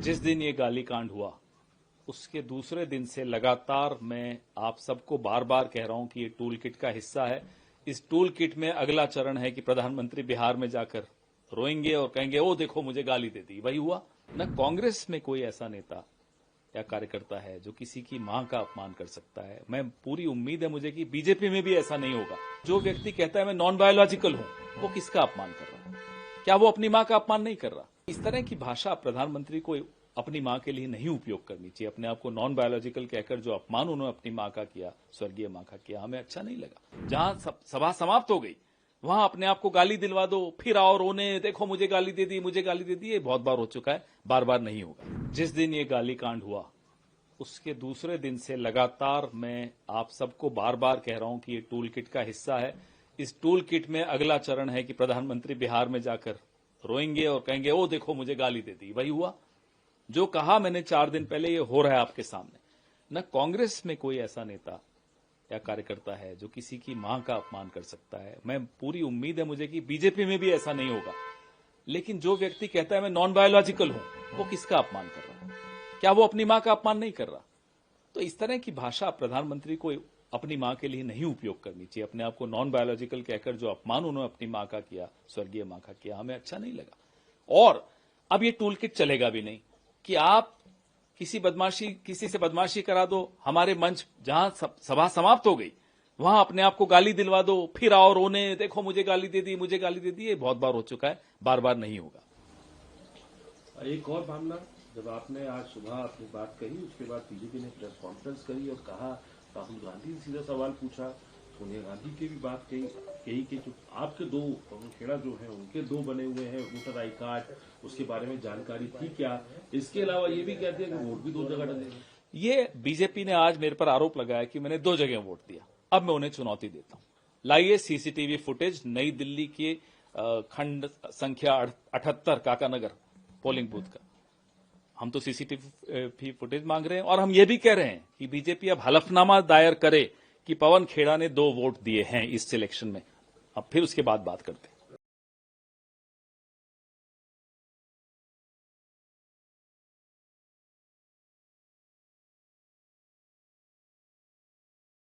जिस दिन ये गाली कांड हुआ उसके दूसरे दिन से लगातार मैं आप सबको बार बार कह रहा हूं कि ये टूल किट का हिस्सा है। इस टूल किट में अगला चरण है कि प्रधानमंत्री बिहार में जाकर रोएंगे और कहेंगे ओ देखो मुझे गाली दे दी। वही हुआ न। कांग्रेस में कोई ऐसा नेता या कार्यकर्ता है जो किसी की मां का अपमान कर सकता है। मैं पूरी उम्मीद है मुझे कि बीजेपी में भी ऐसा नहीं होगा। जो व्यक्ति कहता है मैं नॉन बायोलॉजिकल हूं, वो किसका अपमान कर रहा है? क्या वो अपनी मां का अपमान नहीं कर रहा? इस तरह की भाषा प्रधानमंत्री को अपनी मां के लिए नहीं उपयोग करनी चाहिए। अपने आप को नॉन बायोलॉजिकल कहकर जो अपमान उन्होंने अपनी मां का किया, स्वर्गीय मां का किया, हमें अच्छा नहीं लगा। जहां सभा समाप्त हो गई वहां अपने आप को गाली दिलवा दो, फिर आओ रोने, देखो मुझे गाली दे दी, मुझे गाली दे दी। ये बहुत बार हो चुका है, बार बार नहीं होगा। जिस दिन ये गाली कांड हुआ उसके दूसरे दिन से लगातार मैं आप सबको बार बार कह रहा हूं कि ये टूल किट का हिस्सा है। इस टूल किट में अगला चरण है कि प्रधानमंत्री बिहार में जाकर रोएंगे और कहेंगे ओ देखो मुझे गाली दे दी। वही हुआ जो कहा मैंने 4 दिन पहले, ये हो रहा है आपके सामने। न कांग्रेस में कोई ऐसा नेता या कार्यकर्ता है जो किसी की मां का अपमान कर सकता है। मैं पूरी उम्मीद है मुझे कि बीजेपी में भी ऐसा नहीं होगा। लेकिन जो व्यक्ति कहता है मैं नॉन बायोलॉजिकल हूं, वो किसका अपमान कर रहा है? क्या वो अपनी मां का अपमान नहीं कर रहा? तो इस तरह की भाषा प्रधानमंत्री को अपनी मां के लिए नहीं उपयोग करनी चाहिए। अपने आप को नॉन बायोलॉजिकल कहकर जो अपमान उन्होंने अपनी मां का किया, स्वर्गीय मां का किया, हमें अच्छा नहीं लगा। और अब ये टूल किट चलेगा भी नहीं कि आप किसी से बदमाशी करा दो, हमारे मंच जहां सभा समाप्त हो गई वहां अपने आप को गाली दिलवा दो, फिर आओ रोने, देखो मुझे गाली दे दी, मुझे गाली दे दी। ये बहुत बार हो चुका है, बार बार नहीं होगा। एक और मामला, जब आपने आज सुबह अपनी बात कही, उसके बाद बीजेपी ने प्रेस कॉन्फ्रेंस करी और कहा, राहुल गांधी ने सीधा सवाल पूछा, सोनिया गांधी की भी बात कही कि जो आपके 2 पवन खेड़ा जो है उनके 2 बने हुए हैं वोटर आई कार्ड, उसके बारे में जानकारी थी क्या? इसके अलावा ये भी कहते हैं कि वोट भी 2 जगह डले। ये बीजेपी ने आज मेरे पर आरोप लगाया कि मैंने 2 जगह वोट दिया। अब मैं उन्हें चुनौती देता हूं, लाइए सीसीटीवी फुटेज नई दिल्ली के खंड संख्या 78 काकानगर पोलिंग बूथ का। हम तो सीसीटीवी फुटेज मांग रहे हैं और हम ये भी कह रहे हैं कि बीजेपी अब हलफनामा दायर करे कि पवन खेड़ा ने 2 वोट दिए हैं इस सिलेक्शन में। अब फिर उसके बाद बात करते हैं।